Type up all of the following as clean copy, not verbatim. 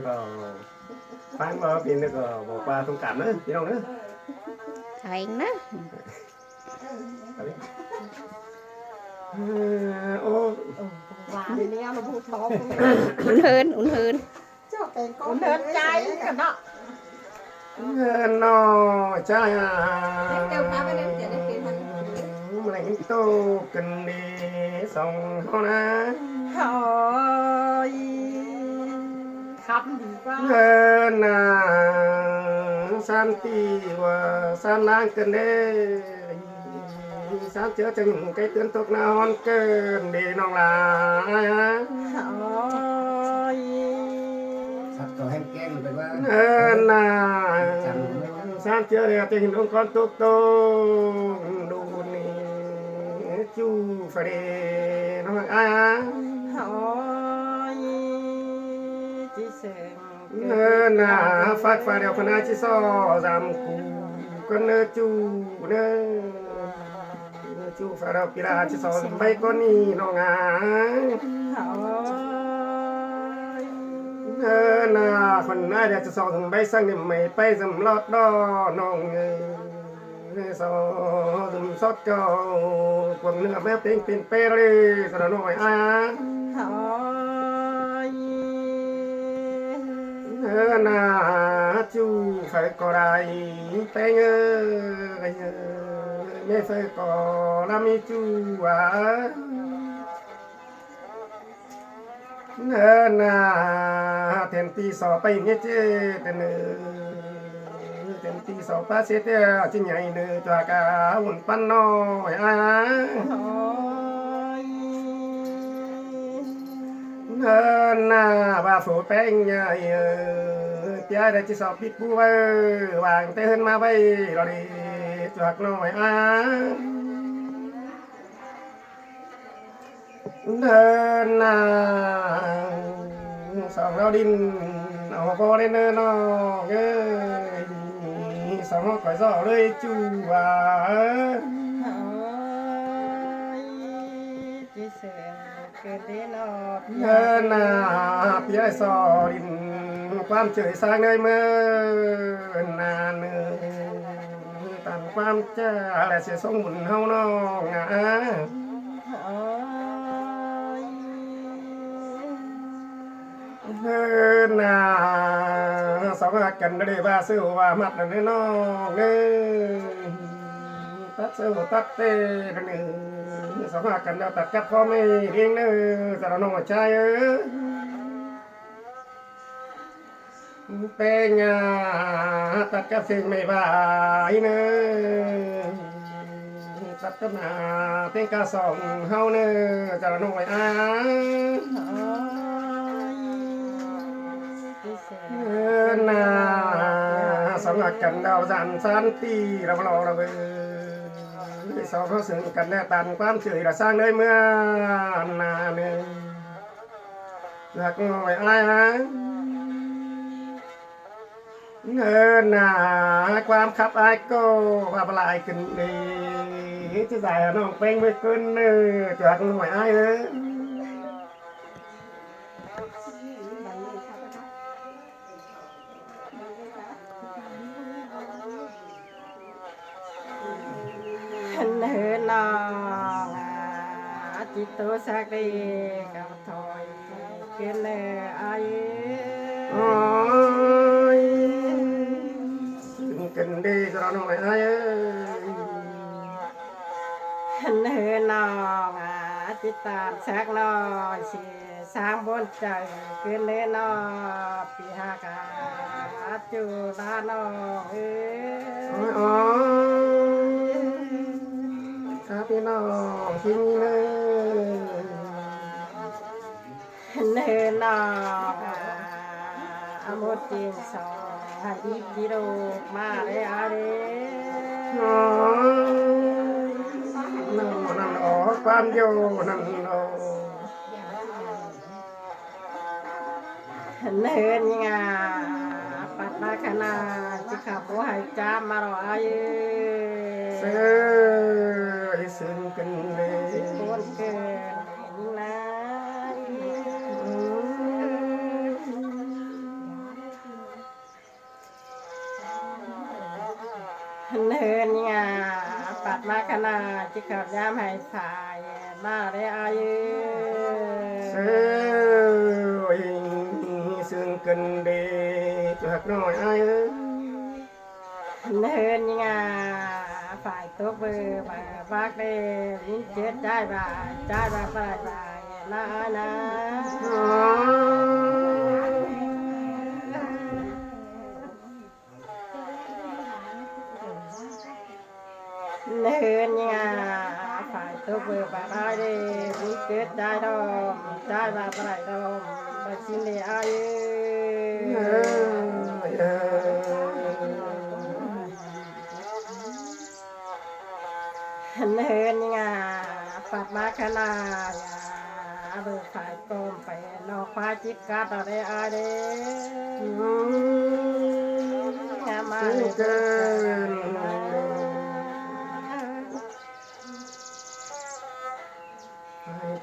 ก็ฟังว่าเป็นก็บอกว่าthông cảm nữaพี่น้องnữa thành đó ô và đi leo nó bụt to uốn hơn con hơn trái cả đó nó cha kêu cá với em tiền để mình tô cần đi xong ho na thôi khắp đi qua na san ti và san lang cần đi san chữa cho những cái tuyến thuốc nào hòn cơn đi nong là thôi sắp có hem kem rồi ba na san chữa cho những con thuốc tô đủ nè chú phải đi nó ai thôi chỉ xem na phát phải đều phần ai chỉ so giảm cù con nơ chú nơ chú phải đâu pira chỉ so mấy con ni nó ngà na phần ai để chỉ so thằng bay sang điểm mày bay dầm lót đó nong so dầm sót cho quần nửa mép tiếng pin pe đi rồi nó nói ai na chú phải có đài tay ngơ mẹ phải có làm chú à na thiên ti sọ bay nghe chứ tên thiên ti sọ pa sẽ thế chỉ nhảy nữa cho cả hồn pan nói à na ba phủ bánh nhảy tia để chỉ sọ biết bùa vàng tê hơn ma bay rồi đi chuột nói à na sọ nó đi nó vô lên nó sọ nó cởi giỏ lên chú à na phía sò đìnhความtrời sang nơi mơ nà nơ tànความcha là sẽ sống buồn hao nó ngã na sống cần để ba sư và mặt là nó nghe tắt sư tắt tê nữa sống cần đeo tắt cắt có mấy riêng nữa giờ nó trai pe nhà tắt cắt phim mấy bài nữa tắt cắt na tiếng ca song hao nữa giờ nó na sống cần đeo dàn san ti đâu lo đâu sau đó sự cần đeo tàn quan chửi là sang nơi mưa nà nè giặc ngồi ai á naความขับไอ้ก็ว่าปลายขึ้นดีจะใส่น้องเป็นไม่ขึ้นจักหน่อยไอ้nó chỉ tôi xác đi gặp thôi cái này ai ôi cần đi cho nó lại ai nó chỉ tàn xác nó chỉ sang bốn trời cái này nó bị hạ cả chú ta nóพี่น้องที่นี่nơi nó một tiền sò đi đi đâu mà đấy à đấyนั่นอ๋อความโยนั่นอ๋อ nơi nhà bắt ba khả năng chỉ khảo bố hai cha mà rồi xin kinh đi buồn cười เนินงาปัดมาขนาดจิขับยามให้สายมาได้อายุ เอ้ยซึ่งกันเดจักน้อยอ้ายเอ้ย เนินงาฝ่ายตัวเบอร์บามากเดลิ้นเจ็ดใจบ่ายใจบ่ายบ่ายบ่ายนะนะ อ๋อ เนินงาฝ่ายตัวเบอร์บาได้เดลิ้นเจ็ดใจดอมใจบ่ายบ่ายดอมไปชินเดอายุ เอ้ยเอ้ย เนินงาปัดมาขนาดเบอร์ฝ่ายกลมไปนอกฟ้าจิกกาต่อได้อาเดงามา ซึ่ง เลย กันไป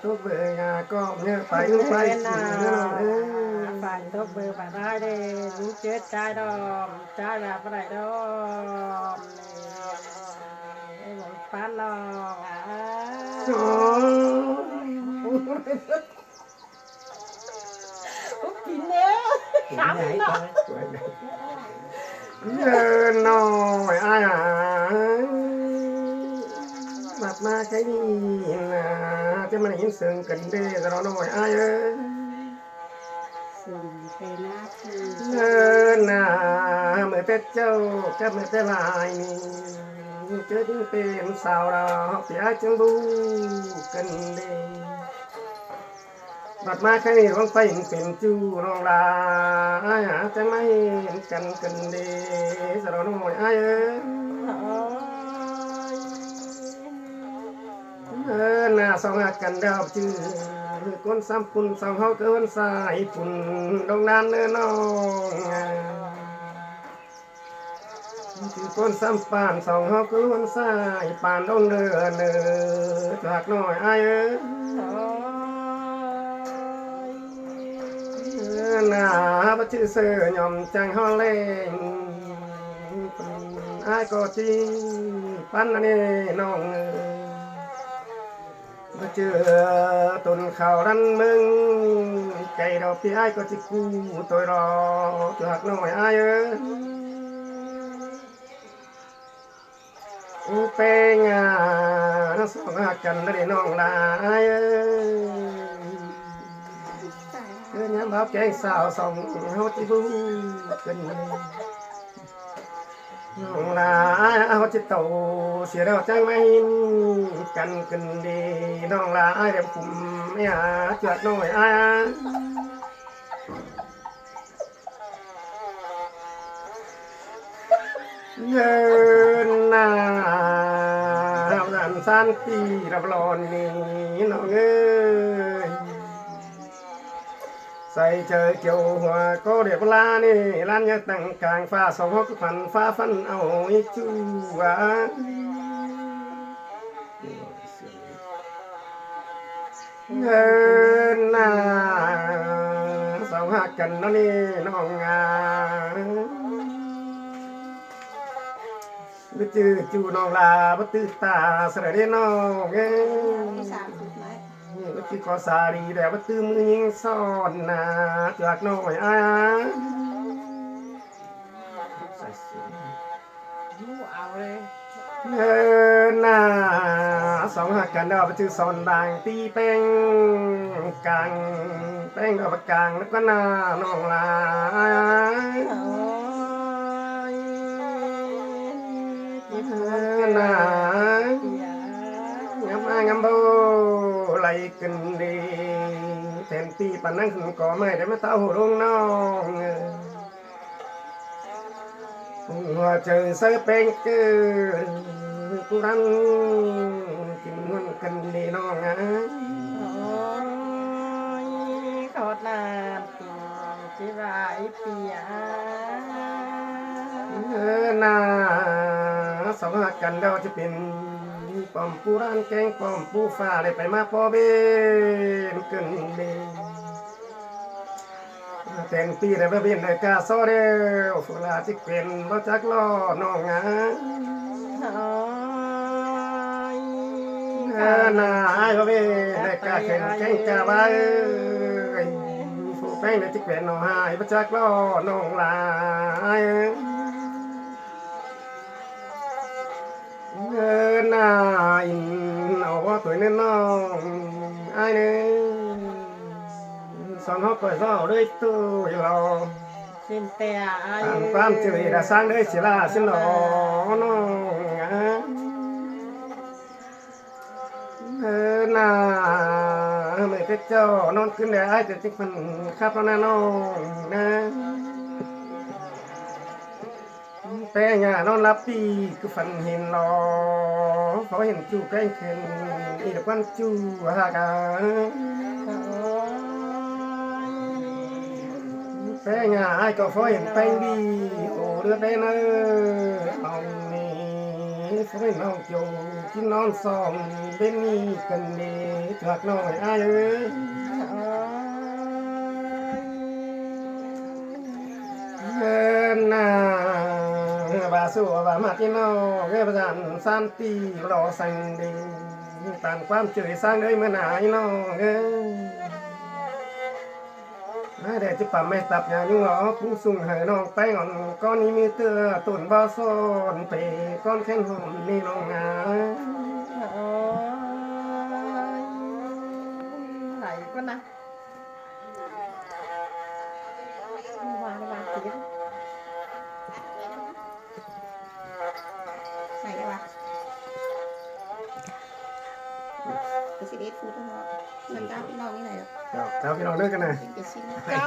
ตัวเบื่องาก็เนี่ยไปนู่นไป นา สิเนาะเอ้ย ฝ่ายตบเบอร์ฝ่ายได้เดลิ้นเจ็ดใจดอมใจแบบไรดอมไอ้หมอนป้านน้อง อ๋อ กินเนื้อ Cái này thôi. เดินหน่อยอ้ายบัดมาแค่นี้นะจะมายินเสียงกันเด้อเราหน่อยอ้ายเอ้ย สิ่งเป็นหน้าที่ เดินหน้าเมื่อแต่เจ้ากับเมื่อแต่ลายนี่เจอจึงเป็นสาวเราพี่อ้ายจึงบูกันเด้บัดมาแค่นี้ร้องไปเป็นจูร้องลาอ้ายจะไม่เห็นกันกันเด้อเราหน่อยอ้ายเอ้ย หน้าสองหักกันดาวจื้อก้นซ้ำปุ่นสองเฮาเกินสายปุ่นดงนานเนื้อน้องจื้อก้นซ้ำปานสองเฮาเกินสายปานดงเนื้อเนื้อจากน้อยอ้ายเอ้ยหน้าบ่ชื่อเสือยอมจังเฮาเล่งอ้ายก็จริงปันอันนี้น้องมาเจอต้นข่าวรันมึงใจเราพี่ไอ้ก็จะกู้ตัวรอจากน้อยไอ้เอ้ยเป็นงานสองกันได้น้องลาไอ้เอ้ยเกินย้ำพับแกงสาวสองเฮาจิบูกันน้องลาเอาจิตโตเสียเราจังไม่กันกันดีน้องลาเดี๋ยวผมไม่หาจัดน้อยเงินนาเราดันสันตีรับรอนนี่น้องเอ้ยใส่เจอเกี่ยวหัวก็เรียบลานี่ร้านยังตั้งกลางฟ้าสองหกพันฟ้าฟันเอาอีจูวะเงินนาสองหักกันนั่นนี่น้องงาไปจื้อจูน้องลาบัตื้อตาเสด็จน้องเอ้ย 30 ไม้ ก็คือขอสาลีแต่ว่าตื้อมือยิงซ่อนนะจากน้อยใส่สูง เอาเลย หน้าสองหักกันดาวไปจือซอนดังตีแป้งกลางแป้งเอาปากกลางแล้วก็หน้าน้องลาหน้างามงามโบไหลกันดีแทนตีปันนั่งขึ้นก่อไม่ได้มาเต้าลงน้องหัวเจอเสื้อเป็นเกลือกูรันกินมันกันดีน้องอ่ะ ขอน้ำติ่งจิบายเปีย น่าสองหักกันเราจะเป็นป้อมปูรันแกงป้อมปูฟ้าเลยไปมาพอเบนกันดี แต่งปีได้บ่เป็นได้กาซอเด้อฝลาจิกเป็นบ่จักล้อน้องงา นาไอ้บ่เว้ได้กาแข่งแข่งกาบ้าผู้แป้งได้จิกเป็นน้องหายบ่จักล้อน้องลายนาอินเอาว่าตัวนี้น้องไอ้เนี่ยสอนเขาก็ซ้อด้วยตัวเรา xin tè ai ตามความเจริญได้สร้างได้ศิลาสิหนอน้องนาเมื่อเจ้านอนขึ้นได้จะจิกมันครับน้องนะแป้งนอนรับปีคือฝันเห็นรอเขาเห็นจูใกล้ขึ้นอีกวันจูหากาแป้งไอ้ก็ฟอยเห็นแป้งดีโอ้เลือดได้เนอเอานี่ฟอยน้องโจกินนอนสองเป็นนี่กันดีจากน้อยไอ้เอ้ยนาบาสู้บามาที่น้องเอ้ยประจำสันติรอสั่งดีตามความเจริญสร้างเลยเมื่อไหร่น้องเอ้ยเดี๋ยวจะปั๊มไม่ตับอย่างนี้หรอผู้สูงให้น้องไปอ่อนก้อนนี้มีเตือตุ่นบ่อซ้อนไปก้อนแข้งหอมนี่น้องงา này con nào vào tiếng ใส่กันวะก็สิเด็ดฟูดทั้งหมดมันก้าวพี่น้องนี่ไหนหรอ ครับพี่น้องเลิกกันนะ เป็นชิ้น